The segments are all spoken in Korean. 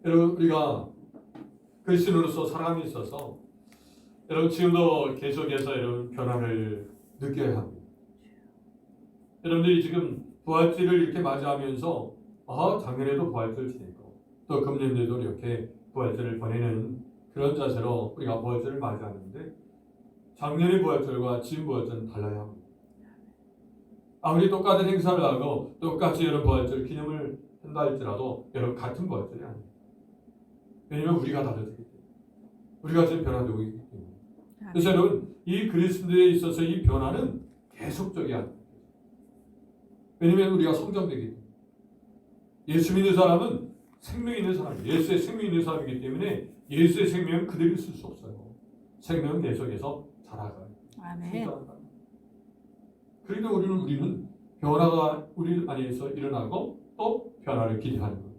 여러분 우리가 그리스도인으로서 살아감에 있어서 여러분 지금도 계속해서 여러분 변화를 느껴야 합니다. 여러분들이 지금 부활절을 이렇게 맞이하면서 작년에도 부활절 지내고 또 금년에도 이렇게 부활절을 보내는 그런 자세로 우리가 부활절을 맞이하는데 작년의 부활절과 지금 부활절은 달라야 합니다. 아무리 똑같은 행사를 하고 똑같이 여러분 부활절 기념을 한다 할지라도 여러분 같은 부활절이 아니에요. 왜냐하면 우리가 달라지기 때문에 우리가 지금 변화되고 있기 때문에. 그래서 여러분 이 그리스도에 있어서 이 변화는 계속적이야. 왜냐하면 우리가 성장되기 때문에. 예수 믿는 사람은 생명이 있는 사람이에요. 예수의 생명이 있는 사람이기 때문에 예수의 생명은 그대로 있을 수 없어요. 생명은 계속해서 자라가요. 아멘. 그러니까 우리는 변화가 우리 안에서 일어나고 또 변화를 기대하는 거예요.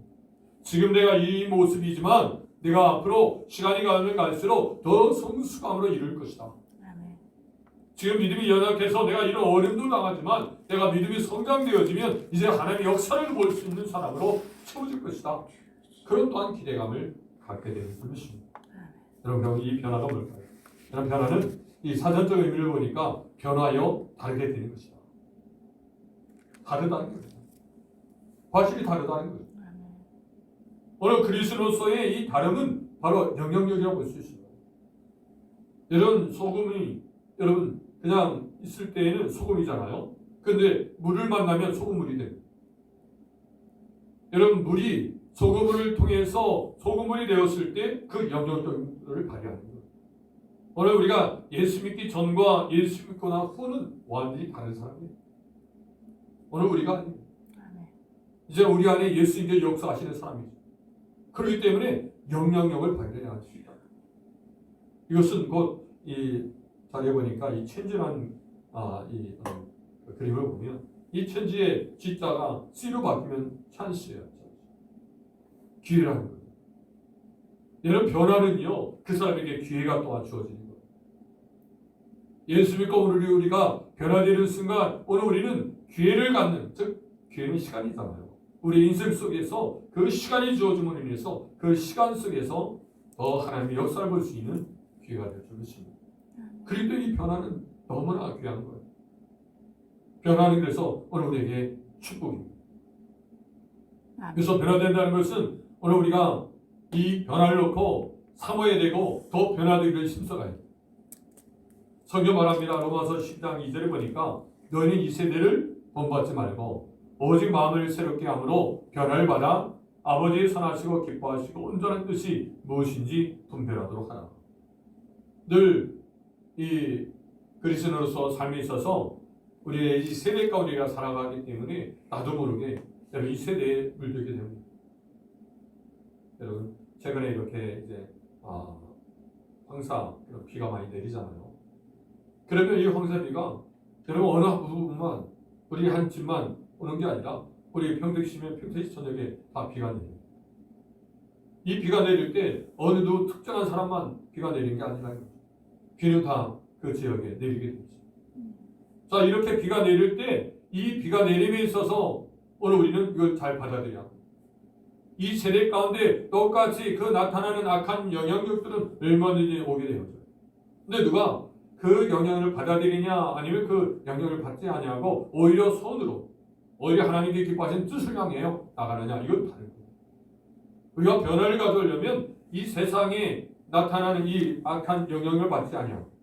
지금 내가 이 모습이지만 내가 앞으로 시간이 가면 갈수록 더 성숙함으로 이룰 것이다. 아멘. 지금 믿음이 연약해서 내가 이런 어려움도 당하지만 내가 믿음이 성장되어지면 이제 하나님의 역사를 볼 수 있는 사람으로 채워질 것이다. 그런 또한 기대감을 갖게 되는 것입니다. 여러분 이 변화가 뭘까요? 이런 변화는 이 사전적 의미를 보니까 변화여 다르게 되는 것이다. 다르다는 거죠. 확실히 다르다는 거죠. 오늘 그리스도로서의 이 다름은 바로 영향력이라고 볼 수 있습니다. 여러분 소금이 여러분 그냥 있을 때에는 소금이잖아요. 근데 물을 만나면 소금물이 돼요. 여러분 물이 소금물을 통해서 소금물이 되었을 때 그 영향력을 발휘하는 거예요. 오늘 우리가 예수 믿기 전과 예수 믿고 난 후는 완전히 다른 사람이에요. 오늘 우리가 이제 우리 안에 예수님의 역사하시는 사람이죠. 그렇기 때문에 영향력을 발휘해야 할 수 있다. 이것은 곧 이 자리에 보니까 이 천지라는 그림을 보면 이 천지의 G자가 C로 바뀌면 찬스예요. 기회라는 거예요. 이런 변화는요 그 사람에게 기회가 또한 주어지는 거예요. 예수 믿고 오늘 우리가 변화되는 순간 오늘 우리는 기회를 갖는, 즉 기회는 시간이잖아요. 우리 인생 속에서 그 시간이 주어짐으로 인해서 그 시간 속에서 더 하나님의 역사를 볼 수 있는 기회가 될 줄 믿습니다. 그리고 이 변화는 너무나 귀한 거예요. 변화는 그래서 오늘 우리에게 축복입니다. 그래서 변화된다는 것은 오늘 우리가 이 변화를 놓고 사모해야 되고 더 변화되기를 힘써가야 돼요. 성경 말합니다. 로마서 10장 2절에 보니까 너희는 이 세대를 본받지 말고 오직 마음을 새롭게 함으로 변화를 받아 아버지의 선하시고 기뻐하시고 온전한 뜻이 무엇인지 분별하도록 하라. 늘 이 그리스도로서 삶에 있어서 우리의 이 세대 가운데가 살아가기 때문에 나도 모르게 여러분 이 세대에 물들게 됩니다. 여러분 최근에 이렇게 이제 황사 비가 많이 내리잖아요. 그러면 이 황사비가 여러분 어느 부분만 우리 한 집만 오는 게 아니라 우리 평택시면 평택시 전역에 다 비가 내려요. 이 비가 내릴 때 어느 특정한 사람만 비가 내리는 게 아니라 비는 다 그 지역에 내리게 되죠. 자 이렇게 비가 내릴 때 이 비가 내림에 있어서 오늘 우리는 이걸 잘 받아들여야 합니다. 이 세대 가운데 똑같이 그 나타나는 악한 영향력들은 얼마든지 오게 되어져요. 근데 누가 그 영향을 받아들이냐 아니면 그 영향을 받지 아니하고 오히려 손으로 오히려 하나님께 기뻐하시는 뜻을 향해요 나가느냐 이건 다른 거예요. 우리가 변화를 가져오려면 이 세상에 나타나는 이 악한 영향을 받지 아니하고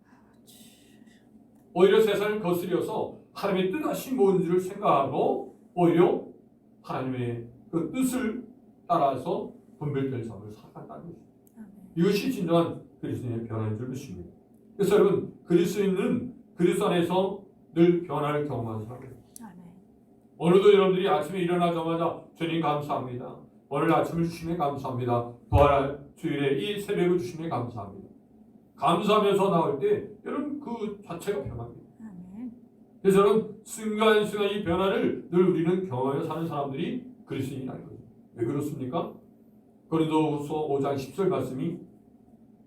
오히려 세상을 거스려서 하나님의 뜻하신 뭔지를 생각하고 오히려 하나님의 그 뜻을 따라서 분별될 삶을 살아간다는 것입니다. 이것이 진정한 그리스도인의 변화인 줄 믿습니다. 그래서 여러분 그리스도인은 그리스도 안에서 늘 변화를 경험하는 사람이에요. 오늘도 여러분들이 아침에 일어나자마자 주님 감사합니다. 오늘 아침을 주시면 감사합니다. 부활 주일에 이 새벽을 주시면 감사합니다. 감사하면서 나올 때 여러분 그 자체가 변화입니다. 그래서 여러분 순간순간 이 변화를 늘 우리는 경험하며 사는 사람들이 그리스도인이라는 거죠. 왜 그렇습니까? 고린도후서 5장 10절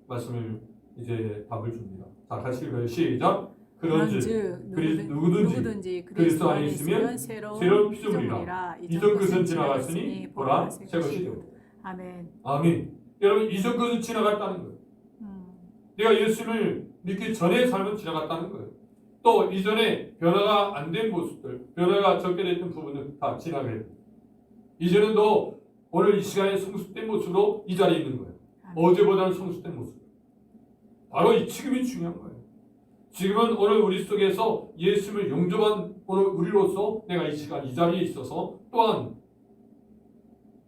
말씀을 이제 답을 줍니다. 자 같이 읽어요. 시작. 그런즉 누구든지 그리스도 안에 있으면 새로운 피조물이라 이전 것은 지나갔으니 보라 새 것이 되었다. 아멘. 아멘. 여러분 이전 것은 지나갔다는 거예요. 내가 예수를 믿기 전의 삶은 지나갔다는 거예요. 또 이전에 변화가 안 된 모습들, 변화가 적게 됐던 부분은 다 지나가야 돼요. 이제는 또 오늘 이 시간에 성숙된 모습으로 이 자리에 있는 거예요. 아멘. 어제보다는 성숙된 모습. 바로 이 지금이 중요한 거예요. 지금은 오늘 우리 속에서 예수를 영접한 오늘 우리로서 내가 이 시간 이 자리에 있어서 또한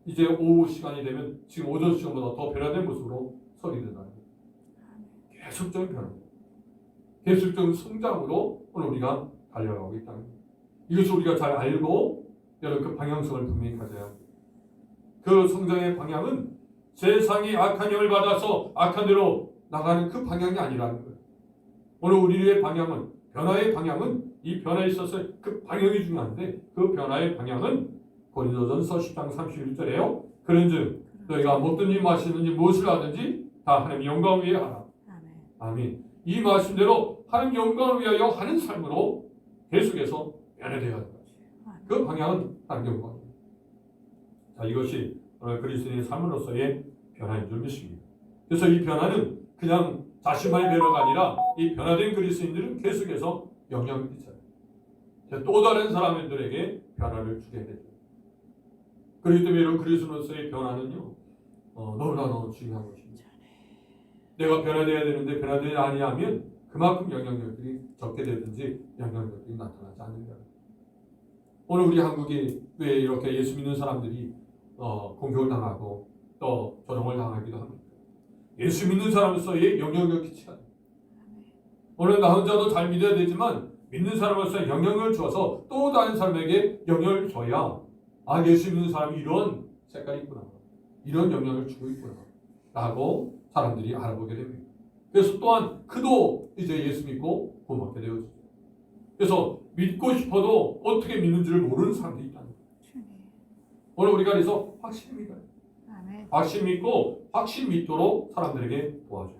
이제 오후 시간이 되면 지금 오전 시간보다 더 변화된 모습으로 서게 된다는 거예요. 계속적인 변화, 계속적인 성장으로 오늘 우리가 달려가고 있다는 거예요. 이것을 우리가 잘 알고 여러분 그 방향성을 분명히 가져야 합니다. 그 성장의 방향은 세상이 악한 영을 받아서 악한 대로 나가는 그 방향이 아니라는 거예요. 오늘 우리의 방향은 변화의 방향은 이 변화에 있어서 그 방향이 중요한데 그 변화의 방향은 고린도전서 10장 31절에요. 그런즉 너희가 먹든지 마시든지 무엇을 하든지 다 하나님 영광을 위해 하라. 아멘. 아멘. 이 말씀대로 하나님 영광을 위하여 하는 삶으로 계속해서 변화되어야 한다. 그 방향은 하나님 영광입니다. 자, 이것이 오늘 그리스도인의 삶으로서의 변화인 줄 믿습니다. 그래서 이 변화는 그냥 자신만의 변화가 아니라 이 변화된 그리스도인들은 계속해서 영향을 끼쳐요. 또 다른 사람들에게 변화를 주게 되죠. 그렇기 때문에 이런 그리스도인으로서의 변화는요, 너무나 중요한 것입니다. 내가 변화되어야 되는데 변화되지 아니하면 그만큼 영향력들이 적게 되든지 영향력들이 나타나지 않는다. 오늘 우리 한국이 왜 이렇게 예수 믿는 사람들이 공격을 당하고 또 조롱을 당하기도 합니다. 예수 믿는 사람으로서의 영향력이 끼치지 않아요. 오늘 나 혼자도 잘 믿어야 되지만 믿는 사람으로서 영향을 주어서 또 다른 사람에게 영향을 줘야 아, 예수 믿는 사람이 이런 색깔이 있구나, 이런 영향을 주고 있구나 라고 사람들이 알아보게 됩니다. 그래서 또한 그도 이제 예수 믿고 구원받게 되어지죠. 그래서 믿고 싶어도 어떻게 믿는지를 모르는 사람들이 있다는 거예요. 오늘 우리가 그래서 확실히 믿어요. 확실히 믿고 확실히 믿도록 사람들에게 도와줘요.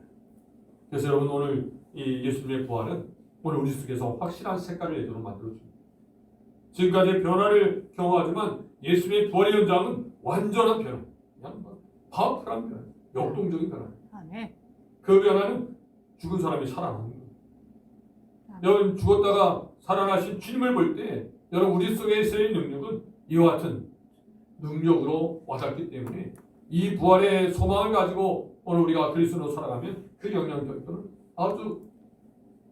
그래서 여러분 오늘 이 예수님의 부활은 오늘 우리 속에서 확실한 색깔을 내도록 만들어줍니다. 지금까지 변화를 경험하지만 예수님의 부활의 현장은 완전한 변화, 그냥 파워풀한 변화, 역동적인 변화. 그 변화는 죽은 사람이 살아나는 거예요. 여러분 죽었다가 살아나신 주님을 볼 때 여러분 우리 속에서의 능력은 이와 같은 능력으로 와닿기 때문에 이 부활의 소망을 가지고 오늘 우리가 그리스도로 살아가면 그 영향력들은 아주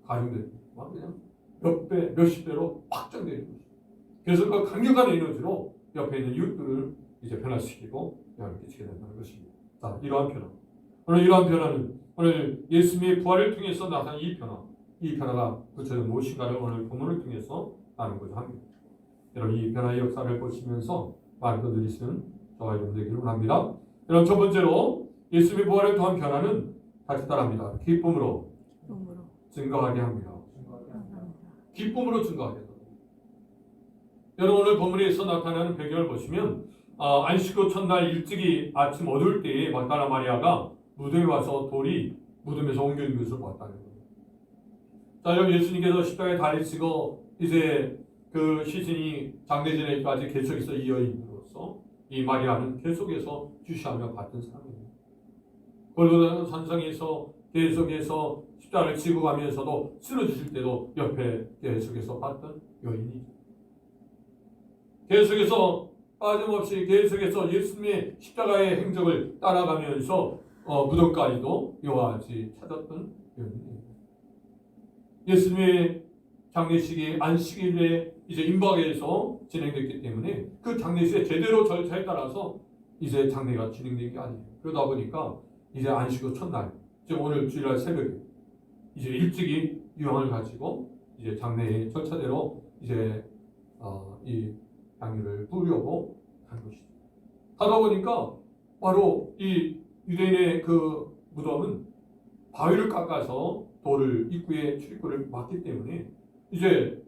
가중됩니다. 그냥 몇 배, 몇십 배로 확장되는 것이죠. 그래서 그 강력한 에너지로 옆에 있는 이웃들을 이제 변화시키고 영향을 끼치게 된다는 것입니다. 자, 이러한 변화. 오늘 이러한 변화는 오늘 예수님의 부활을 통해서 나타난 이 변화가 구체적으로 무엇인가를 오늘 본문을 통해서 나누고자 합니다. 여러분 이 변화의 역사를 보시면서 많은 것 누리시는 저와 여러분 되기를 원합니다. 여러분 첫 번째로 예수님의 부활을 통한 변화는 같이 따라합니다. 기쁨으로 증거하게 합니다. 기쁨으로 증거하게 합니다. 여러분 오늘 본문에서 나타나는 배경을 보시면 안식 후 첫날 일찍이 아침 어두울 때에 막달라 마리아가 무덤에 와서 돌이 무덤에서 옮겨진 것을 보았다는 거예요. 자, 여러분 예수님께서 십자가에 달리시고 이제 그 시신이 장례전에까지 계속해서 이어임으로써 이 마리아는 계속해서 주시하며 봤던 사람입니다. 골고다 산상에서 계속해서 십자가를 지고 가면서도 쓰러지실 때도 옆에 계속해서 봤던 여인이죠. 계속해서 빠짐없이 계속해서 예수님의 십자가의 행적을 따라가면서 무덤까지도 이와 같이 찾았던 여인입니다. 예수님의 장례식이 안식일에 이제 임박에서 진행됐기 때문에 그 장례식의 제대로 절차에 따라서 이제 장례가 진행된 게 아니에요. 그러다 보니까 이제 안식 후 첫날, 즉 오늘 주일날 새벽에 이제 일찍이 유황을 가지고 이제 장례의 절차대로 이제 이 향유를 뿌리려고 간 것이죠. 하다 보니까 바로 이 유대인의 그 무덤은 바위를 깎아서 돌을 입구에 출입구를 막기 때문에 이제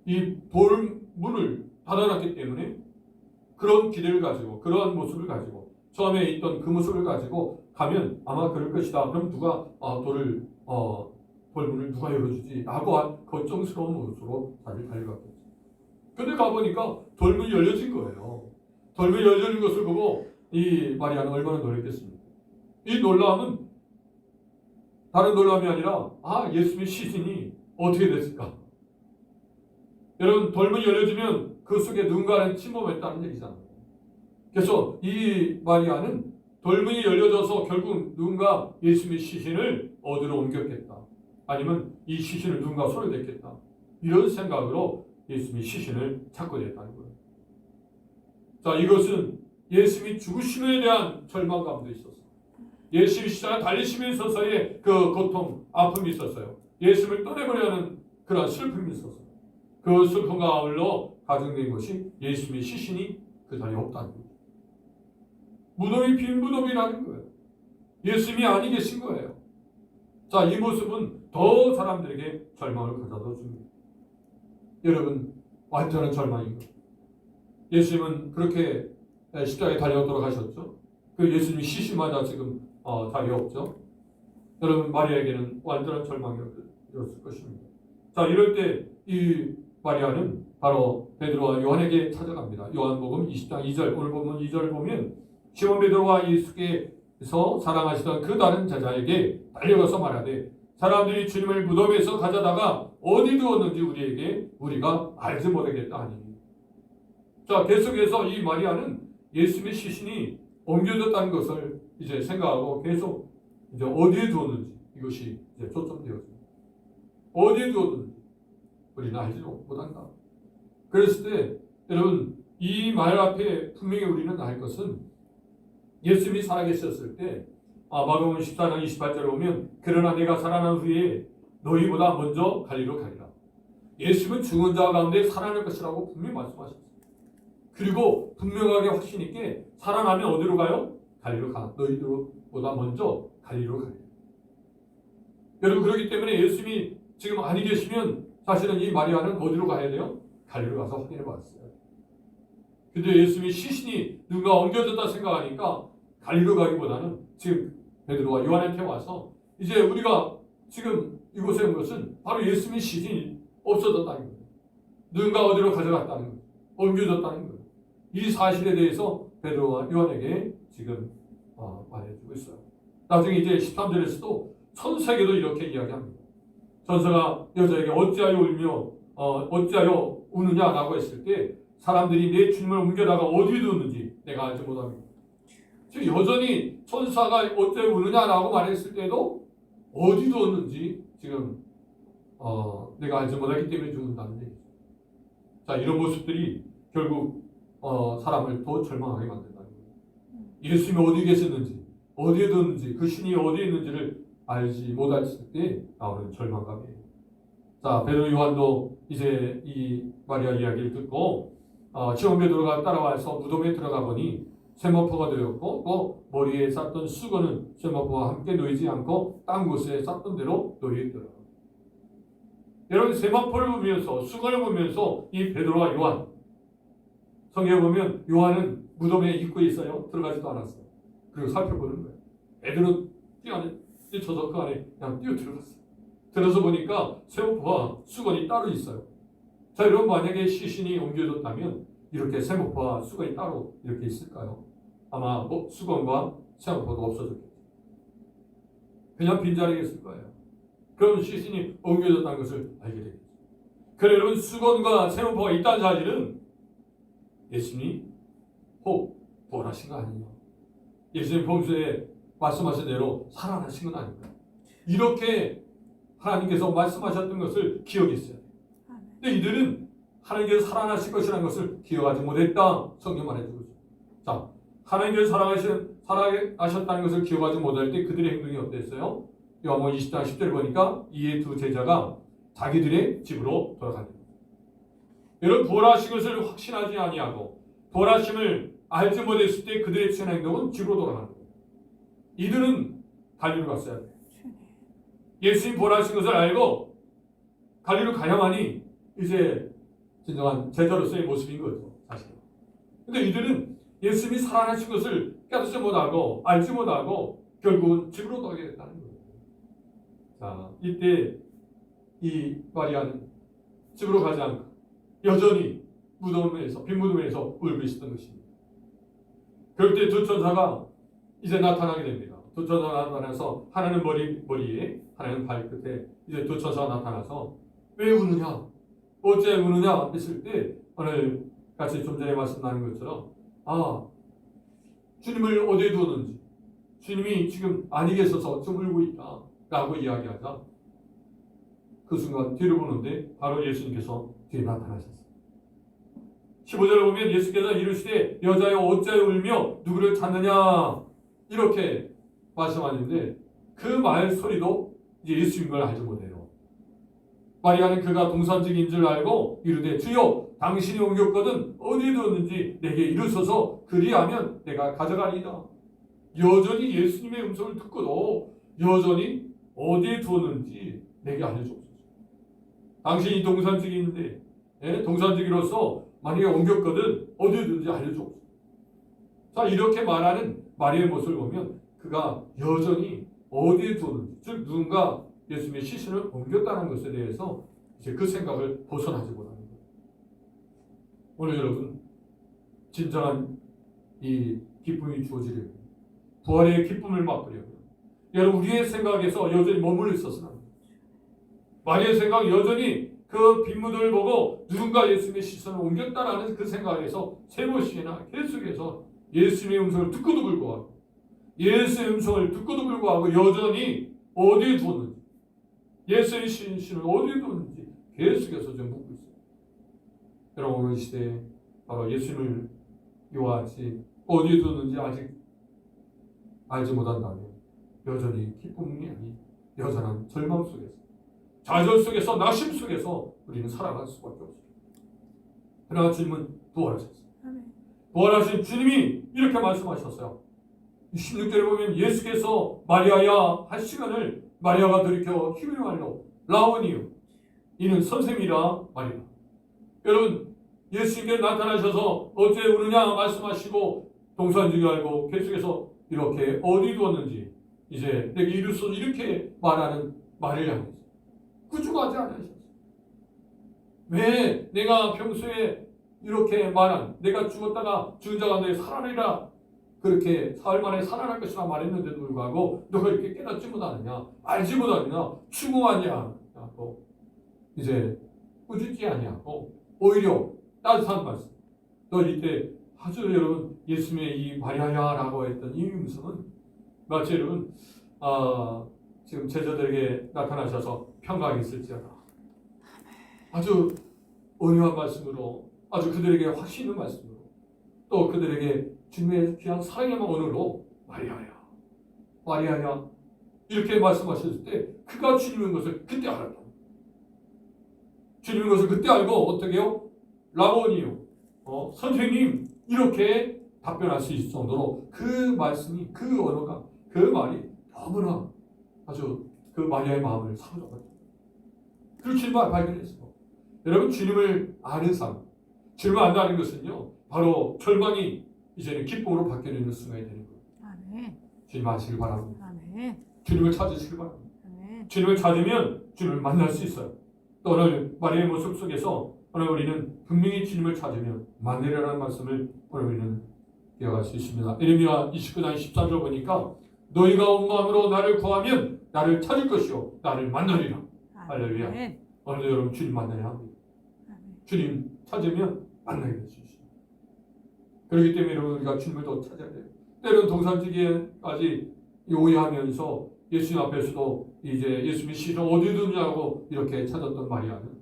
이 돌문을 닫아놨기 때문에 그런 기대를 가지고 그러한 모습을 가지고 처음에 있던 그 모습을 가지고 가면 아마 그럴 것이다. 그럼 누가 돌문을 누가 열어주지? 라고 걱정스러운 모습으로 다들 달려갔겠죠. 근데 가보니까 돌문이 열려진 거예요. 돌문이 열려진 것을 보고 이 마리아는 얼마나 놀랐겠습니까? 이 놀라움은 다른 놀라움이 아니라 예수님의 시신이 어떻게 됐을까? 여러분, 돌문이 열려지면 그 속에 누군가는 침범했다는 얘기잖아요. 그래서 이 마리아는 돌문이 열려져서 결국 누군가 예수님의 시신을 어디로 옮겼겠다. 아니면 이 시신을 누군가 손에 댔겠다. 이런 생각으로 예수님의 시신을 찾고 됐다는 거예요. 자, 이것은 예수님이 죽으심에 대한 절망감도 있었어요. 예수님이 십자가에 달리심에 있어서의 그 고통, 아픔이 있었어요. 예수님을 떠내버리는 그런 슬픔이 있었어요. 그 슬픔과 아울러 가정된 것이 예수님의 시신이 그 자리에 없다는 거예요. 무덤이 빈 무덤이라는 거예요. 예수님이 아니 계신 거예요. 자, 이 모습은 더 사람들에게 절망을 가져다 줍니다. 여러분, 완전한 절망입니다. 예수님은 그렇게 십자가에 달려 돌아가셨죠. 그 예수님이 시신마다 지금 자리에 없죠. 여러분, 마리아에게는 완전한 절망이었을 것입니다. 자, 이럴 때 이 마리아는 바로 베드로와 요한에게 찾아갑니다. 요한복음 20장 2절, 오늘 보면 2절 보면 시몬 베드로와 예수께서 사랑하시던 그 다른 제자에게 달려가서 말하되 사람들이 주님을 무덤에서 가져다가 어디 두었는지 우리가 알지 못하겠다 하니. 자, 계속해서 이 마리아는 예수님의 시신이 옮겨졌다는 것을 이제 생각하고 계속 이제 어디에 두었는지 이것이 이제 초점되었습니다. 어디에 두었는지 우리는 알지도 못한다. 그랬을 때 여러분, 이 말 앞에 분명히 우리는 알 것은 예수님이 살아계셨을 때 마가복음 14장 28절에 보면 그러나 내가 살아난 후에 너희보다 먼저 갈리로 가리라. 예수님은 죽은 자 가운데 살아날 것이라고 분명히 말씀하셨어요. 그리고 분명하게 확신 있게 살아나면 어디로 가요? 갈리로 가. 너희들보다 먼저 갈리로 가리라. 여러분, 그렇기 때문에 예수님이 지금 아니 계시면 사실은 이 마리아는 어디로 가야 돼요? 갈리로 가서 확인해 봤어요. 근데 예수님이 시신이 누가 옮겨졌다 생각하니까 갈리로 가기보다는 지금 베드로와 요한한테 와서 이제 우리가 지금 이곳에 온 것은 바로 예수님의 시신이 없어졌다는 거예요. 누군가 어디로 가져갔다는 거예요. 옮겨졌다는 거예요. 이 사실에 대해서 베드로와 요한에게 지금 말해주고 있어요. 나중에 이제 13절에서도 천사에게도 이렇게 이야기합니다. 천사가 여자에게 어찌하여 울며 어찌하여 우느냐라고 했을 때 사람들이 내 주님을 옮겨다가 어디에 두었는지 내가 알지 못합니다. 지금 여전히 천사가 어찌하여 우느냐라고 말했을 때도 어디 두었는지 지금 내가 알지 못하기 때문에 죽는다는 얘기죠. 자, 이런 모습들이 결국 사람을 더 절망하게 만든다는 거예요. 예수님이 어디 계셨는지, 어디에 두었는지, 그 신이 어디에 있는지를 알지 못했을 때 나오는 절망감이에요. 자, 베드로 요한도 이제 이 마리아 이야기를 듣고 시몬 베드로가 따라와서 무덤에 들어가 보니 세마포가 되었고 또 머리에 쌌던 수건은 세마포와 함께 놓이지 않고 딴 곳에 쌌던 대로 놓여 있더라. 여러분, 세마포를 보면서 수건을 보면서 이 베드로와 요한, 성경에 보면 요한은 무덤에 입구에 있어요. 들어가지도 않았어요. 그리고 살펴보는 거예요. 베드로 뛰쳐서 그 안에 그냥 뛰어 들어갔어요. 들어서 보니까 세마포와 수건이 따로 있어요. 자, 여러분, 만약에 시신이 옮겨졌다면 이렇게 세마포와 수건이 따로 이렇게 있을까요? 아마 수건과 세마포도 없어졌겠죠. 그냥 빈자리에 있을 거예요. 그럼 시신이 옮겨졌다는 것을 알게 되겠죠. 그래, 여러분, 수건과 세마포가 있다는 사실은 예수님이 혹 부활하신 거 아니냐. 예수님 평소에 말씀하신 대로 살아나신 건 아닌가. 이렇게 하나님께서 말씀하셨던 것을 기억했어요. 근데 이들은 하나님께서 살아나실 것이라는 것을 기억하지 못했다. 성경 말해주고 있어요. 자, 하나님께서 살아나셨다는 것을 기억하지 못할 때 그들의 행동이 어땠어요? 요한복음 20장 10절 보니까 이에 두 제자가 자기들의 집으로 돌아갑니다. 여러분, 부활하신 것을 확신하지 아니하고 부활하심을 알지 못했을 때 그들의 취한 행동은 집으로 돌아가는 거예요. 이들은 갈리로 갔어야 돼요. 예수님 부활하신 것을 알고 갈리로 가야만이 이제 진정한 제자로서의 모습인 거죠, 사실. 근데 이들은 예수님이 살아나신 것을 깨닫지 못하고 알지 못하고 결국은 집으로 가게 됐다는 거예요. 자, 이때 이 마리아는 집으로 가지 않고 여전히 무덤에서 빈 무덤에서 울고 있었던 것입니다. 그럴 때 두 천사가 이제 나타나게 됩니다. 두 천사가 나타나서 하나는 머리에 하나는 발끝에 이제 두 천사가 나타나서 왜 우느냐? 어째 우느냐? 했을 때 오늘 같이 좀 전에 말씀 나눈 것처럼 주님을 어디에 두었는지 주님이 지금 안에 계셔서 좀 울고 있다 라고 이야기하자 그 순간 뒤를 보는데 바로 예수님께서 뒤에 나타나셨어요. 15절을 보면 예수께서 이르시되 여자여 어찌하여 울며 누구를 찾느냐 이렇게 말씀하는데 그 말 소리도 이제 예수인 걸 알지 못해요. 마리아는 그가 동산직인 줄 알고 이르되 주여 당신이 옮겼거든 어디에 두었는지 내게 이르소서 그리하면 내가 가져가리이다. 여전히 예수님의 음성을 듣고도 여전히 어디에 두었는지 내게 알려주옵소서. 당신이 동산직인데 동산직이로서 만약에 옮겼거든 어디에 두는지 알려주옵소서. 자, 이렇게 말하는 마리아의 모습을 보면 그가 여전히 어디에 두었는지, 즉 누군가 예수님의 시신을 옮겼다는 것에 대해서 이제 그 생각을 벗어나지 못하는 거예요. 오늘 여러분 진정한 이 기쁨이 주어지려면 부활의 기쁨을 맛보려면 여러분 우리의 생각에서 여전히 머물러 있어서는 안 돼요. 마리아의 생각 여전히 그 빈무들을 보고 누군가 예수님의 시선을 옮겼다라는 그 생각에서 세 번씩이나 계속해서 예수님의 음성을 듣고도 불구하고 예수의 음성을 듣고도 불구하고 여전히 어디에 두었는지 예수의 시신을 어디에 두었는지 계속해서 좀 묻고 있어요. 여러분 오늘 시대에 바로 예수님을 이와 같이 어디에 두었는지 아직 알지 못한다면 여전히 기쁨이 아닌 여전한 절망 속에서 좌절 속에서 낙심 속에서 우리는 살아갈 수밖에 없습니다. 그러나 주님은 부활하셨어요. 부활하신 주님이 이렇게 말씀하셨어요. 16절에 보면 예수께서 마리아야 할 시간을 마리아가 돌이켜 히브리 말로 라오니요 이는 선생이라 말이다. 여러분 예수님께 나타나셔서 어째 우느냐 말씀하시고 동산직이 알고 계속해서 이렇게 어디 두었는지 이제 내게 이르소서 이렇게 말하는 말을 향해서 구주하지 않으셨어요. 왜 내가 평소에 이렇게 말한 내가 죽었다가 죽은 자가 너에 살아내라 그렇게 사흘 만에 살아날 것이라 말했는데도 불구하고 너가 이렇게 깨닫지 못하느냐 알지 못하느냐 추궁하냐 또 이제 꾸짖지 아니하고 오히려 따뜻한 말씀 너 이때 아주 여러분 예수님의 이 마리아야라고 했던 이 음성은 마치 여러분 지금 제자들에게 나타나셔서 평강했을지어다 아주 온유한 말씀으로 아주 그들에게 확신 있는 말씀으로 또 그들에게 주님의 귀한 사랑의 언어로 마리아야 마리아야 이렇게 말씀하셨을 때 그가 주님인 것을 그때 알았다. 주님인 것을 그때 알고 어떻게 해요? 라보니요 선생님 이렇게 답변할 수 있을 정도로 그 말씀이 그 언어가 그 말이 너무나 아주 그 마리아의 마음을 사로잡았죠. 그리고 주님을 발견했어요. 여러분 주님을 아는 삶 주님을 안다는 것은요 바로 절망이 이제는 기쁨으로 바뀌는 순간이 되는 거예요. 아멘. 주님 아시길 바랍니다. 아멘. 주님을 찾으시길 바랍니다. 아멘. 주님을 찾으면 주님을 만날 수 있어요. 또 오늘 마리아의 모습 속에서 오늘 우리는 분명히 주님을 찾으면 만나리라는 말씀을 오늘 우리는 기억할 수 있습니다. 예레미야 29장 14절 보니까 너희가 온 마음으로 나를 구하면 나를 찾을 것이요 나를 만나리라. 할렐루야. 오늘 여러분 주님 만나야 합니다. 아멘. 주님 찾으면 만나게 될 수 있습니다. 그렇기 때문에 여러분 우리가 주님을 더 찾아야 돼요. 때로는 동산지기까지 오해하면서 예수님 앞에서도 이제 예수님의 시신을 어디에 두느냐고 이렇게 찾았던 마리아는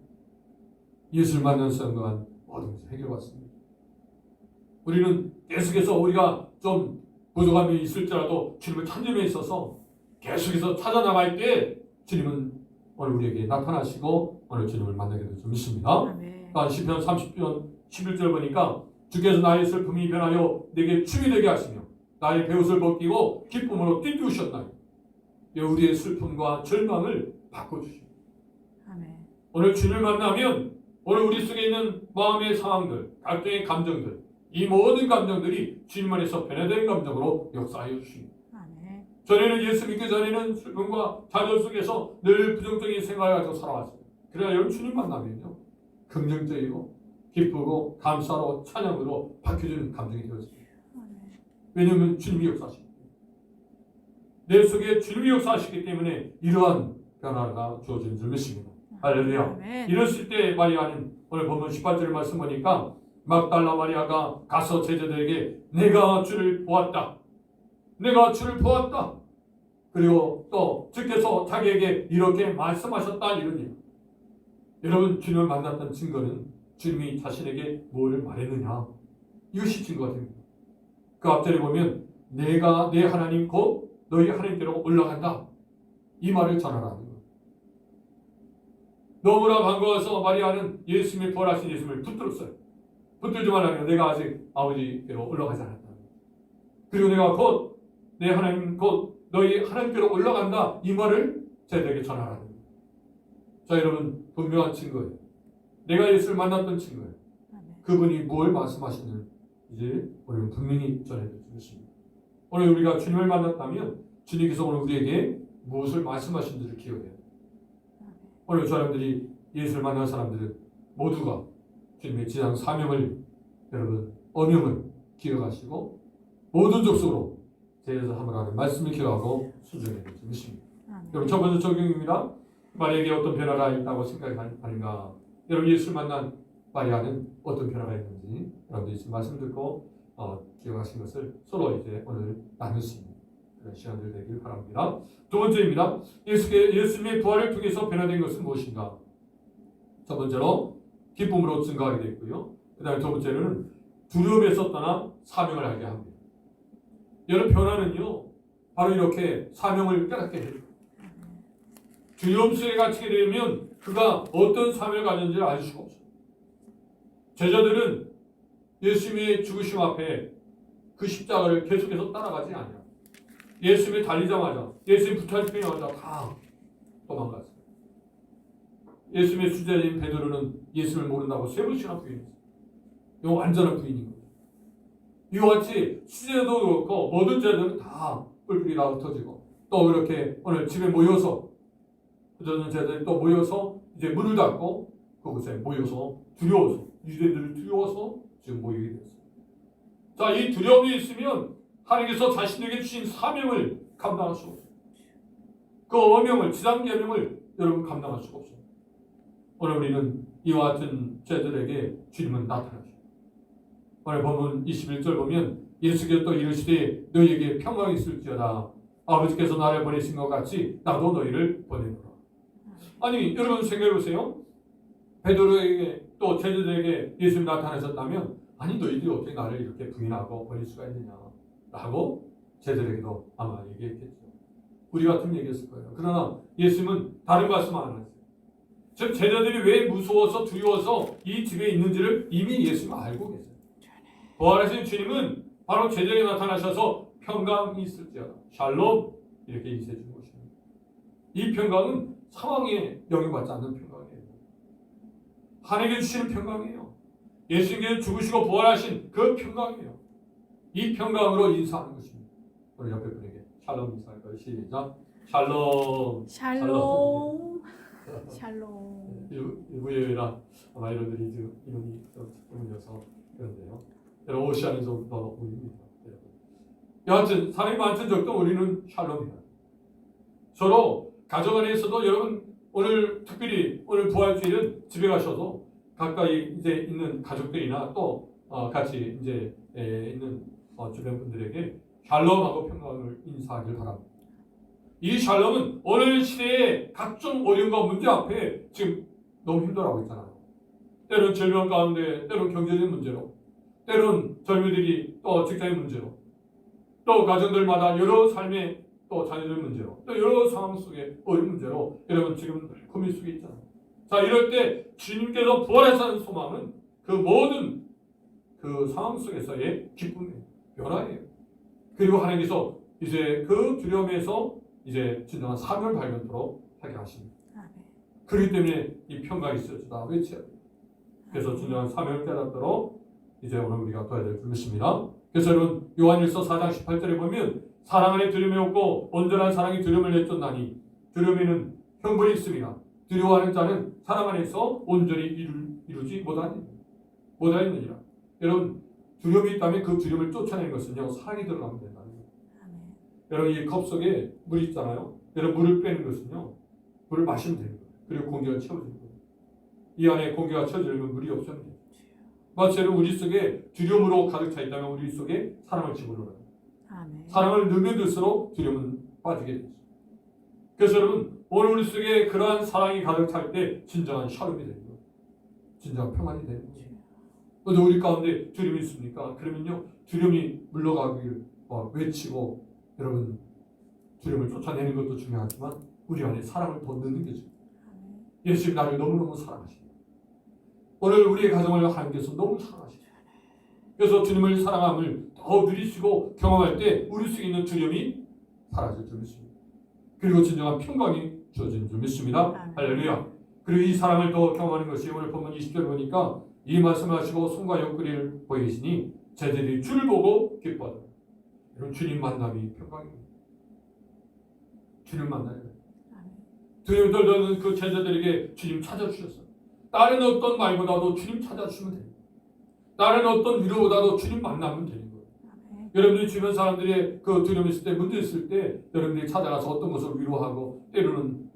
예수를 만난 순간 모든 것을 해결받습니다. 우리는 계속해서 우리가 좀 부족함이 있을지라도 주님을 찾는 데 있어서 계속해서 찾아나갈 때 주님은 오늘 우리에게 나타나시고 오늘 주님을 만나게 될 줄 믿습니다. 또한 시편 30편 11절 보니까 주께서 나의 슬픔이 변하여 내게 춤이 되게 하시며 나의 베옷을 벗기고 기쁨으로 띠띠우셨나니 우리의 슬픔과 절망을 바꿔주십니다. 오늘 주님을 만나면 오늘 우리 속에 있는 마음의 상황들, 각종의 감정들, 이 모든 감정들이 주님 안에서 변화된 감정으로 역사하여 주십니다. 전에는 예수 믿기 전에는 슬픔과 좌절 속에서 늘 부정적인 생각을 가지고 살아왔어요. 그러나 여러분 주님 만나면요 긍정적이고 기쁘고 감사로 찬양으로 바뀌어주는 감정이 되었습니다. 왜냐하면 주님이 역사하시기 때문에. 내 속에 주님이 역사하시기 때문에 이러한 변화가 주어진 줄 믿습니다. 할렐루야. 이랬을 때 마리아는 오늘 보면 18절 말씀 보니까 막달라 마리아가 가서 제자들에게 내가 주를 보았다. 내가 주를 보았다. 그리고 또 주께서 자기에게 이렇게 말씀하셨다 이런 일. 여러분 주님을 만났던 증거는 주님이 자신에게 뭐를 말했느냐. 이것이 증거가 됩니다. 그 앞절에 보면 내가 내 하나님 곧 너희 하나님께로 올라간다. 이 말을 전하라는 거예요. 너무나 반가워서 마리아는 예수님의 부활하신 예수님을 붙들었어요. 붙들지 말라니까 내가 아직 아버지께로 올라가지 않았다. 그리고 내가 곧 내 하나님 곧 너희 하나님께로 올라간다. 이 말을 저희들에게 전하라는 거예요. 자 여러분 분명한 증거예요. 내가 예수를 만났던 증거예요. 그분이 뭘 말씀하시는 이제 우리는 분명히 전해드릴 수 있습니다. 오늘 우리가 주님을 만났다면 주님께서 오늘 우리에게 무엇을 말씀하신지를 기억해야 돼요. 오늘 사람들이 예수를 만난 사람들은 모두가 주님의 지상 사명을 여러분 언명을 기억하시고 모든 족속으로 제자들 하라는 말씀을 기억하고 순종해야 될 줄 믿습니다. 여러분 첫 번째 적용입니다. 마리아에게 어떤 변화가 있다고 생각하는가? 여러분 예수를 만난 마리아는 어떤 변화가 있는지 여러분들이 지금 말씀 듣고 기억하신 것을 서로 이제 오늘 나눌 수 있는 그런 시간들 되길 바랍니다. 두 번째입니다. 예수님의 부활을 통해서 변화된 것은 무엇인가? 첫 번째로 기쁨으로 증가하게 됐고요. 그 다음에 두 번째로는 두려움에서 떠나 사명을 알게 합니다. 여러분 변화는요 바로 이렇게 사명을 깨닫게 해요. 두려움 속에 갇히게 되면 그가 어떤 사명을 가졌는지를 알 수가 없어요. 제자들은 예수님의 죽으심 앞에 그 십자가를 계속해서 따라가지 않아요. 예수님이 달리자마자 예수님 붙잡히자마자 다 도망갔어요. 예수님의 수제자인 베드로는 예수를 모른다고 세 번씩이나 부인했어요. 이거 완전한 부인인 거예요. 이와 같이 수제자도 그렇고 모든 제자들은 다 뿔뿔이 다 흩어지고 또 이렇게 오늘 집에 모여서 그저는 제자들이 또 모여서 이제 문을 닫고 그곳에 모여서 두려워서 유대인들을 두려워서 지금 모이게 됐어요. 자, 이 두려움이 있으면 하나님께서 자신에게 주신 사명을 감당할 수 없어요. 그 어명을 지상 계명을 여러분 감당할 수가 없어요. 오늘 우리는 이와 같은 제자들에게 주님은 나타나죠. 오늘 본문 21절 보면 예수께서 또 이르시되 너희에게 평강이 있을지어다. 아버지께서 나를 보내신 것 같이 나도 너희를 보내노라. 아니 여러분 생각해보세요. 베드로에게 또 제자들에게 예수님이 나타나셨다면 아니 너희들이 어떻게 나를 이렇게 부인하고 버릴 수가 있느냐 라고 제자들에게도 아마 얘기했겠죠. 우리 같으면 얘기했을 거예요. 그러나 예수님은 다른 말씀 안 하셨어요. 즉 제자들이 왜 무서워서 두려워서 이 집에 있는지를 이미 예수님은 알고 계세요. 부활하신 주님은 바로 제자에게 나타나셔서 평강이 있을지어다. 샬롬 이렇게 인사해 준 것입니다. 이 평강은 상황에 영향받지 않는 평강이에요. 하나님께 주시는 평강이에요. 예수님께서 죽으시고 부활하신 그 평강이에요. 이 평강으로 인사하는 것입니다. 우리 옆에 분에게 샬롬 인사할까요? 시작. 샬롬. 샬롬. 샬롬. 일부 예외라 아마 여러분들이 지금 이름이 때문이어서 그런데요. 여러분 오시아에서부터 우리입니다. 여하튼 사람이 많든 적든 우리는 샬롬이다. 서로 가정 안에서도 여러분 오늘 특별히 오늘 부활주일은 집에 가셔도 가까이 이제 있는 가족들이나 또 같이 이제 있는 주변 분들에게 샬롬하고 평강을 인사하길 바랍니다. 이 샬롬은 오늘 시대의 각종 어려움과 문제 앞에 지금 너무 힘들어하고 있잖아요. 때론 질병 가운데, 때론 경제적 문제로, 때론 젊은이들이 또 직장의 문제로, 또 가정들마다 여러 삶의 또 자녀들 문제로, 또 여러 상황 속에 어려운 문제로 여러분 지금 고민 속에 있잖아요. 자, 이럴 때 주님께서 부활하시는 소망은 그 모든 그 상황 속에서의 기쁨이에요. 변화예요. 그리고 하나님께서 이제 그 두려움에서 이제 진정한 사명을 발견토록 하게 하십니다. 그렇기 때문에 이 평강이 있어주다 외쳐야 돼요. 그래서 진정한 사명을 깨닫도록 이제 오늘 우리가 도와야 될 것입니다. 그래서 여러분 요한일서 4장 18절에 보면 사랑 안에 두려움이 없고 온전한 사랑이 두려움을 내쫓나니 두려움에는 형벌이 있습니다. 두려워하는 자는 사랑 안에서 온전히 이루지 못하느니라. 여러분 두려움이 있다면 그 두려움을 쫓아내는 것은요, 사랑이 들어가면 된다는 거예요. 아멘. 여러분, 이 컵 속에 물이 있잖아요. 여러분, 물을 빼는 것은요, 물을 마시면 되는 거예요. 그리고 공기가 채워지는 거예요. 이 안에 공기가 채워지려면 물이 없으면 돼요. 마찬가지로 우리 속에 두려움으로 가득 차 있다면 우리 속에 사랑을 집어넣어요. 아멘. 사랑을 넣으면 들수록 두려움은 빠지게 되죠. 그래서 여러분, 오늘 우리 속에 그러한 사랑이 가득 찰 때 진정한 샬롬이 되는 거예요. 진정한 평안이 되는 거예요. 근데 우리 가운데 두려움이 있습니까? 그러면요, 두려움이 물러가기를 외치고, 여러분, 두려움을 쫓아내는 것도 중요하지만 우리 안에 사랑을 더 넣는 게 중요해요. 예수님 나를 너무너무 사랑하십니다. 오늘 우리의 가정을 하나님께서 너무 사랑하십니다. 그래서 주님을 사랑함을 더 누리시고 경험할 때 우리 속에 있는 두려움이 사라질 줄 믿습니다. 그리고 진정한 평강이 주어지는 줄 믿습니다. 할렐루야. 그리고 이 사랑을 더 경험하는 것이 오늘 본문 20절 보니까 이 말씀을 하시고 손과 옆구리를 보이시니 제자들이 주를 보고 기뻐하더라. 여러분, 주님 만남이 평강입니다. 주님 만나요. 두려움 떨던 그 제자들에게 주님 찾아주셨어요. 다른 어떤 말보다도 주님 찾아주시면 됩니다. 다른 어떤 위로보다도 주님 만나면 되는 거예요. 여러분들이 주변 사람들의 그 두려움이 있을 때, 문제 있을 때 여러분들이 찾아가서 어떤 것을 위로하고 때로는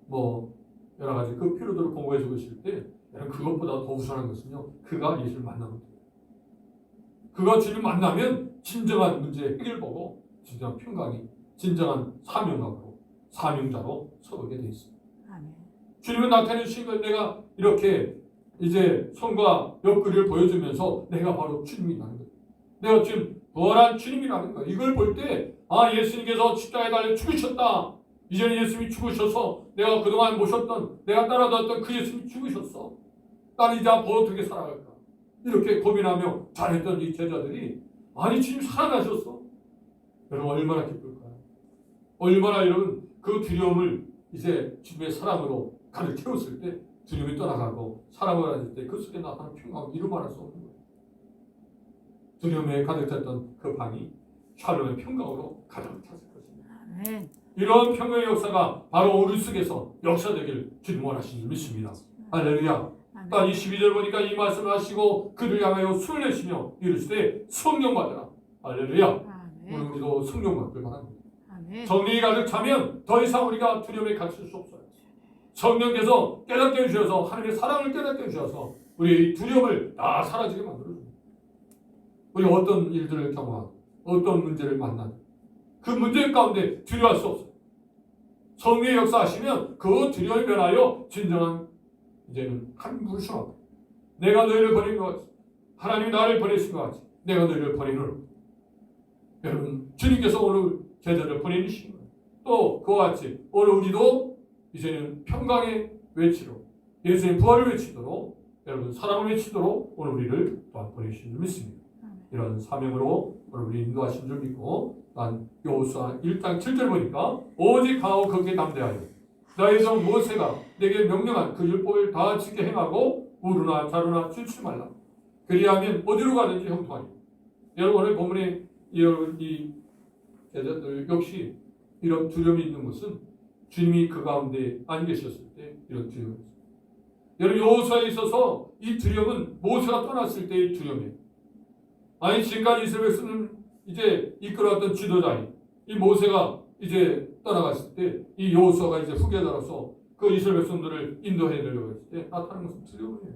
여러 가지 그 필요들을 공부해주고 있을 때 여러분, 그것보다 더 우선한 것은요, 그가 예수를 만나면 돼요. 그가 주님 만나면 진정한 문제 해결보고 진정한 평강이, 진정한 사명감으로, 사명자로 서게 돼 있습니다. 주님은 나타내신 걸 내가 이렇게 이제 손과 옆구리를 보여주면서 내가 바로 주님이라는 거예요. 내가 지금 부활한 주님이라는 거예요. 이걸 볼 때 예수님께서 십자가에 달려 죽으셨다. 이제는 예수님이 죽으셔서 내가 그동안 모셨던, 내가 따라다녔던 그 예수님이 죽으셨어. 나는 이제 앞으로 어떻게 살아갈까? 이렇게 고민하며 잘했던 이 제자들이 주님 살아나셨어. 여러분, 얼마나 기쁠까요? 얼마나 여러분 그 두려움을 이제 주님의 사랑으로 가득 채웠을 때 두려움이 떠나가고 사랑을 하실 때 그 속에 나타나는 평강을 이루 말할 수 없는 거예요. 두려움에 가득 찼던 그 방이 샬롬의 평강으로 가득 찼을 것입니다. 아멘. 이런 평강의 역사가 바로 우리 속에서 역사되길 주님 원하시는 줄 믿습니다. 할렐루야. 딱 22절 보니까 이 말씀을 하시고 그를 향하여 숨을 내쉬며 이르시되 성령 받으라. 할렐루야. 오늘 우리도 성령 받길 바랍니다. 성령이 가득 차면 더 이상 우리가 두려움에 갇힐 수 없어요. 성령께서 깨닫게 해주셔서 하나님의 사랑을 깨닫게 해주셔서 우리의 두려움을 다 사라지게 만들어줍니다. 우리가 어떤 일들을 경험하고 어떤 문제를 만나고 그 문제 가운데 두려워할 수 없어요. 성령의 역사하시면 그 두려움이 변하여 진정한 이제는 한 물처럼 내가 너희를 보낸 것 같이 하나님이 나를 보내신 것 같이 내가 너희를 보내노라. 여러분, 주님께서 오늘 제자를 보내주신 거예요. 또 그와 같이 오늘 우리도 이제는 평강의 외치로 예수의 부활을 외치도록 여러분 사랑을 외치도록 오늘 우리를 또한 보내주신 줄 믿습니다. 이런 사명으로 오늘 우리 인도하신 줄 믿고 난 여호수아 1장 7절 보니까 오직 강하고 거기에 담대하여 나의 종 모세가 내게 명령한 그 율법을 다 지켜 행하고 우루나 자루나 춤추지 말라. 그리하면 어디로 가든지 형통하니. 여러분, 오늘 본문에 이 제자들 역시 이런 두려움이 있는 것은 주님이 그 가운데 안 계셨을 때 이런 두려움이 있어요. 여러분, 여호수아에 있어서 이 두려움은 모세가 떠났을 때의 두려움이에요. 지금까지 이스라엘 백성은 이제 이끌어왔던 지도자인 이 모세가 이제 떠나갔을 때 이 여호수아가 이제 후계자로서 그 이스라엘 백성들을 인도해내려고 했을 때 나타나는 것은 두려움이에요.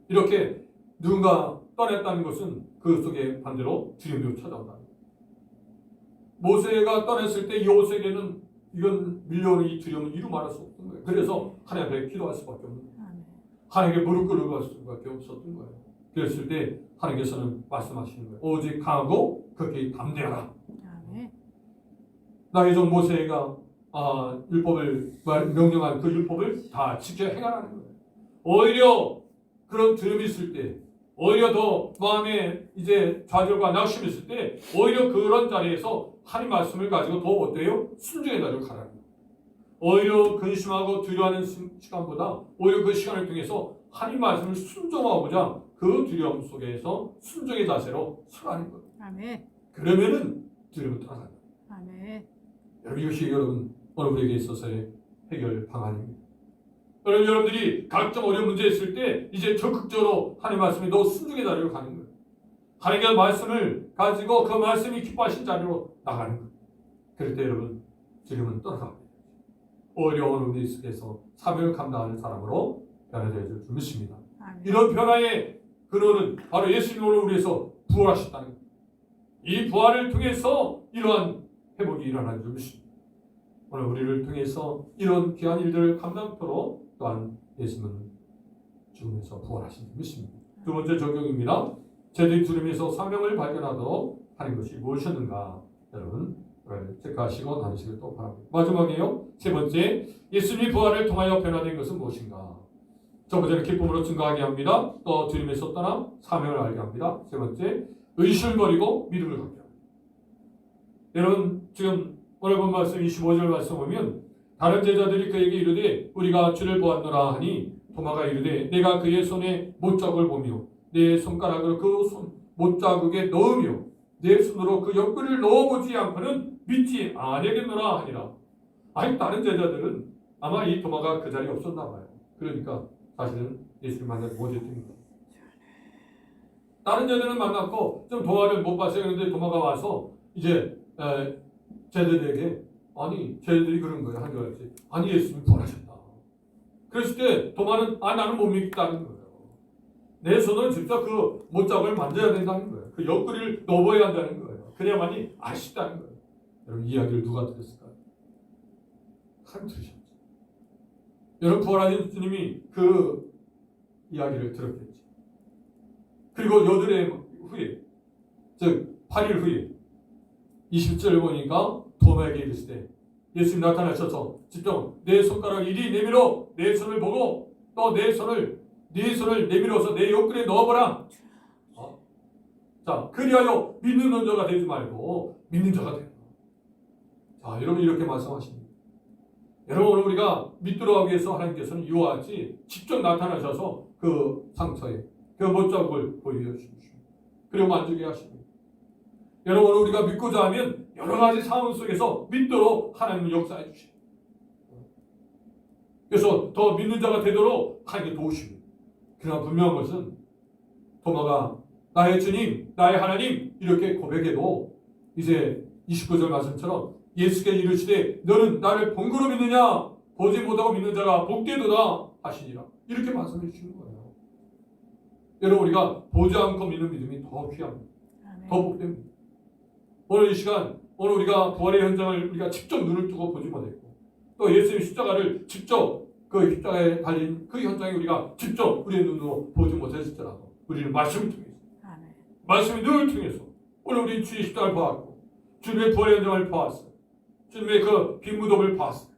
이렇게 누군가 떠났다는 것은 그 속에 반대로 두려움이 찾아온다. 모세가 떠났을 때 여호수아에게는 이건 밀려오는 이 두려움은 이루 말할 수 없던 거예요. 그래서 하나님 앞에 기도할 수밖에 없는 거예요. 하나님께 무릎 꿇을 수밖에 없었던 거예요. 그랬을 때 하나님께서는 말씀하시는 거예요. 오직 강하고 그렇게 담대하라. 나의 종 모세가 율법을 명령한 그 율법을 다 지켜 행하라는 거예요. 오히려 그런 두려움이 있을 때, 오히려 더 마음에 이제 좌절과 낙심이 있을 때, 오히려 그런 자리에서 하나님 말씀을 가지고 더 어때요? 순종의 자리로 가라는 거예요. 오히려 근심하고 두려워하는 시간보다 오히려 그 시간을 통해서 하나님 말씀을 순종하고자 그 두려움 속에서 순종의 자세로 서가는 거예요. 아멘. 그러면은 두려움을 떠나간다. 아멘. 여러분, 이것이 여러분 오늘 우리에게 있어서의 해결 방안입니다. 여러분들이 각종 어려운 문제 있을 때 이제 적극적으로 하나님 말씀에 너 순종의 자리로 가는 거예요. 하나님의 말씀을 가지고 그 말씀이 기뻐하신 자리로 나가는 거예요. 그럴 때 여러분 지금은 떠나갑니다. 어려운 우리 속에서 사명을 감당하는 사람으로 변화되어 줄 믿습니다. 아멘. 이런 변화의 근원은 바로 예수님으로 우리에서 부활하셨다는 거예요. 이 부활을 통해서 이러한 회복이 일어나는 줄 믿습니다. 오늘 우리를 통해서 이런 귀한 일들을 감당토록 또한 예수님은 죽음에서 부활하신 줄 믿습니다. 두 번째 적용입니다. 저희들이 두려움에서 사명을 발견하도록 하는 것이 무엇이었는가 여러분 체크하시고 다니시길 또 바랍니다. 마지막에요. 세 번째, 예수님이 부활을 통하여 변화된 것은 무엇인가? 첫 번째는 기쁨으로 증거하게 합니다. 또 두려움에서 떠나 사명을 알게 합니다. 세 번째, 의심을 버리고 믿음을 갖게 합니다. 여러분 지금 오늘 본 말씀 25절 말씀 보면 다른 제자들이 그에게 이르되 우리가 주를 보았노라 하니 도마가 이르되 내가 그의 손에 못자국을 보며 내 손가락을 그 못자국에 넣으며 내 손으로 그 옆구리를 넣어보지 않고는 믿지 아니하겠노라 하니라. 아니 다른 제자들은 아마 이 도마가 그 자리에 없었나 봐요. 그러니까 사실은 예수를 만나지 못했던 거예요. 다른 제자들은 만났고 좀 도마를 못 봤어요. 그런데 도마가 와서 이제 제자들에게 아니 제자들이 그런 거예요. 한 줄 알지. 아니 예수님 부활하셨다. 그랬을 때 도마는 나는 못 믿겠다는 거예요. 내 손은 직접 그 못자국을 만져야 된다는 거예요. 그 옆구리를 넣어야 한다는 거예요. 그래야만이 아시다는 거예요. 여러분 이야기를 누가 들었을까요? 하나님 들으셨죠. 여러분 부활하신 주님이 그 이야기를 들었겠죠. 그리고 여드레 후에 즉 8일 후에 20절을 보니까 도마에게 이르시되 예수님 나타나셔서 직접 내 손가락을 이리 내밀어 내 손을 보고 또 내 손을 내밀어서 내 옆구리에 넣어보라. 자, 그리하여 믿는 자가 되지 말고 믿는 자가 되라. 자, 여러분 이렇게 말씀하십니다. 여러분 오늘 우리가 믿도록 하기 위해서 하나님께서는 이와 같이 직접 나타나셔서 그 상처에 그 못자국을 보여주십니다. 그리고 만지게 하십니다. 여러분 오늘 우리가 믿고자 하면 여러 가지 상황 속에서 믿도록 하나님은 역사해 주십니다. 그래서 더 믿는 자가 되도록 하나님께 도우십니다. 그러나 분명한 것은 도마가 나의 주님, 나의 하나님 이렇게 고백해도 이제 29절 말씀처럼 예수께 이르시되 너는 나를 본거로 믿느냐? 보지 못하고 믿는 자가 복되도다 하시니라. 이렇게 말씀해 주시는 거예요. 여러분 우리가 보지 않고 믿는 믿음이 더 귀합니다. 더 복됩니다. 오늘 이 시간 오늘 우리가 부활의 현장을 우리가 직접 눈을 뜨고 보지 못했고 또 예수님의 십자가를 직접 그 십자가에 달린 그 현장에 우리가 직접 우리의 눈으로 보지 못했을지라도 우리는 말씀을 통해서 말씀이 늘 통해서 오늘 우리는 주의 십자가를 보았고 주님의 부활의 현장을 보았어요. 주님의 그 빈 무덤을 봤어요.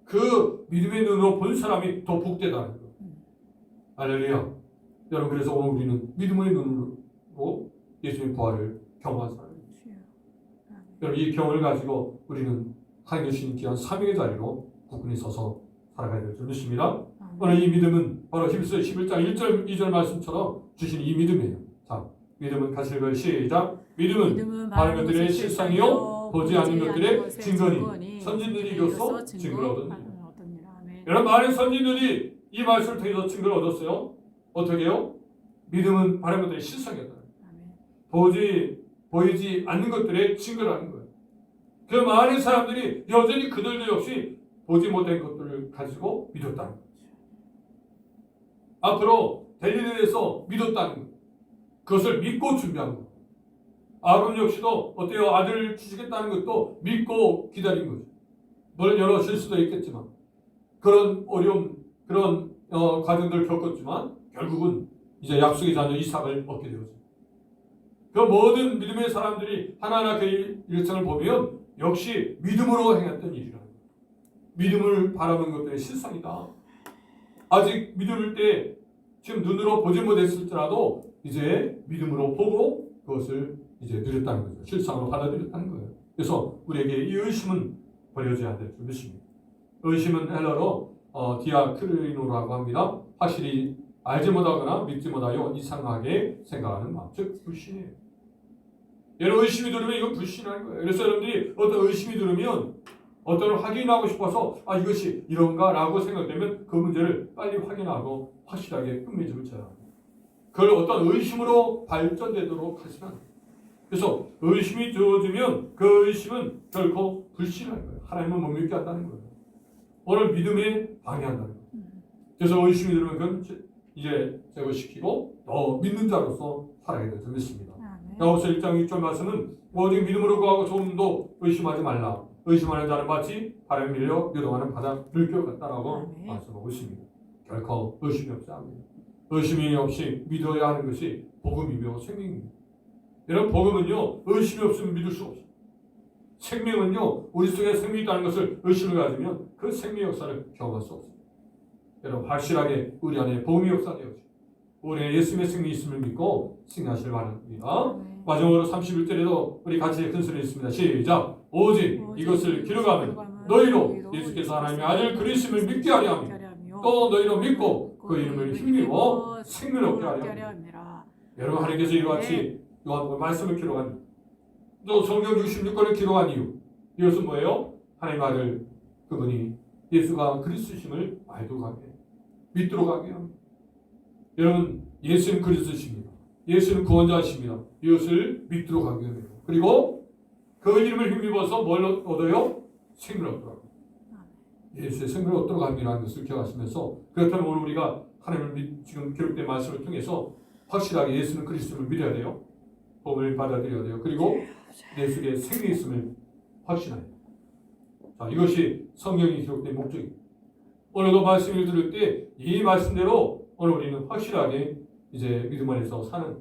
그 믿음의 눈으로 본 사람이 더 복되다는 거. 할렐루야. 여러분 그래서 오늘 우리는 믿음의 눈으로 예수님의 부활을 경험한 사람입니다. 여러분 이 경험을 가지고 우리는 하나님 주신 귀한 사명의 자리로 굳건히 서서 살아가야 될 줄 믿습니다. 오늘 이 믿음은 바로 히브리서 11장 1절 2절 말씀처럼 주신 이 믿음이에요. 자, 믿음은 같이 읽어요. 시작. 믿음은 바른 것들의 실상이요 보지 않는 것들의 증거니 선진들이 이로써 증거를 얻었느니라. 여러분 많은 선진들이 이 말씀을 통해서 증거를 얻었어요. 어떻게 해요? 믿음은 바른 것들의 실상이었다. 보이지 않는 것들의 증거를 하는 거예요. 그 많은 사람들이 여전히 그들도 역시 보지 못한 것들을 가지고 믿었다는 거죠. 앞으로 될 일에 대해서 믿었다는 것. 그것을 믿고 준비한 것. 아론 역시도 어때요? 아들을 주시겠다는 것도 믿고 기다린 거죠. 물론 여러 실수도 있겠지만 그런 어려움, 그런 과정들을 겪었지만 결국은 이제 약속의 자녀 이삭을 얻게 되었죠. 그 모든 믿음의 사람들이 하나하나 그 일생을 보면 역시 믿음으로 행했던 일이라는 거예요. 믿음을 바라본 것들의 실상이다. 아직 믿을 때 지금 눈으로 보지 못했을지라도 이제 믿음으로 보고 그것을 이제 누렸다는 거죠. 실상으로 받아들였다는 거예요. 그래서 우리에게 이 의심은 버려져야 될 줄 믿습니다. 의심은 헬라로 디아크리노라고 합니다. 확실히 알지 못하거나 믿지 못하여 이상하게 생각하는 마음, 즉 불신이에요. 여러분 의심이 들으면 이건 불신하는 거예요. 그래서 여러분들이 어떤 의심이 들으면 어떤 확인하고 싶어서 이것이 이런가 라고 생각되면 그 문제를 빨리 확인하고 확실하게 끝맺음을 쳐야 합니다. 그걸 어떤 의심으로 발전되도록 하시면 안 돼요. 그래서 의심이 주어지면 그 의심은 결코 불신할 거예요. 하나님은 못 믿게 한다는 거예요. 오늘 믿음에 방해한다는 거예요. 그래서 의심이 들면 그건 이제 제거시키고 더 믿는 자로서 살아야 되죠. 믿습니다. 야고보서 1장 6절 말씀은 오직 믿음으로 구하고 조금도 의심하지 말라. 의심하는 자는 마치 바람에 밀려 요동하는 바다를 같다라고 말씀하고 있습니다. 결코 의심이 없지 않습니다. 의심이 없이 믿어야 하는 것이 복음이며 생명입니다. 여러분 복음은요 의심이 없으면 믿을 수 없어요. 생명은요 우리 속에 생명이 있다는 것을 의심을 가지면 그 생명 역사를 경험할 수 없어요. 여러분 확실하게 우리 안에 복음의 역사되어지고 우리 안에 예수님의 생명이 있음을 믿고 승리하시길 바랍니다. 마지막으로 31절에도 우리 같이 큰 소리 있습니다. 시작. 오직 이것을 기록하면 너희로 예수께서 하나님의 아들 그리스도를 믿게 하려 하며 또 너희로 믿고 그 이름을 힘입어 생명을 얻게 하려 합니다. 여러분 하나님께서 이와 같이 요한복음 말씀을 기록한 또 성경 66권을 기록한 이유 이것은 뭐예요? 하나님의 아들 그분이 예수가 그리스도심을 알도록 하게 믿도록 하게 합니다. 여러분 예수는 그리스도십니다. 예수는 구원자이십니다. 이것을 믿도록 하게 합니다. 그리고 그 이름을 힘입어서 뭘 얻어요? 생명을 얻도록 합니다. 예수의 생명을 얻도록 합니다라는 것을 기억하시면서 그렇다면 오늘 우리가 하나님을 지금 기록된 말씀을 통해서 확실하게 예수는 그리스도를 믿어야 돼요. 복음을 받아들여야 돼요. 그리고 내 속에 생명이 있음을 확신해야 돼요. 자, 이것이 성경이 기록된 목적입니다. 오늘도 말씀을 들을 때 이 말씀대로 오늘 우리는 확실하게 이제 믿음 안에서 사는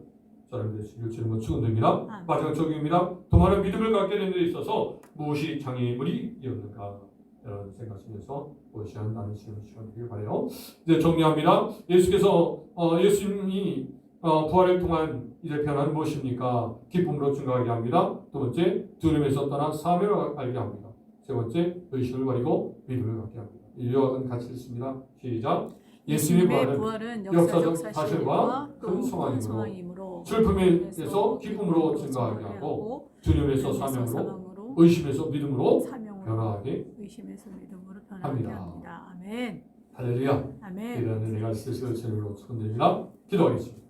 사람이 되시길 주님은 축원드립니다. 마지막 적용입니다. 더 많은 믿음을 갖게 되는 데 있어서 무엇이 장애물이 되었는가 이런 생각하시면서 무엇이 한다는 시간 되길 바라요. 이제 정리합니다. 예수께서 예수님이 부활을 통한 이제 변화는 무엇입니까? 기쁨으로 증가하게 합니다. 두 번째, 두려움에서 떠나 사명을 알게 합니다. 세 번째, 의심을 버리고 믿음을 갖게 합니다. 이 요약은 같이 읽습니다. 시작. 예수님의 부활은 역사적 사실과 큰 소망이므로 슬픔에서 기쁨으로 증가하게 하고 두려움에서 사명으로 의심에서 믿음으로 변화하게 합니다. 아멘. 할렐루야. 아멘. 이런 은혜가 있으시길 주님으로 축원드립니다. 기도하겠습니다.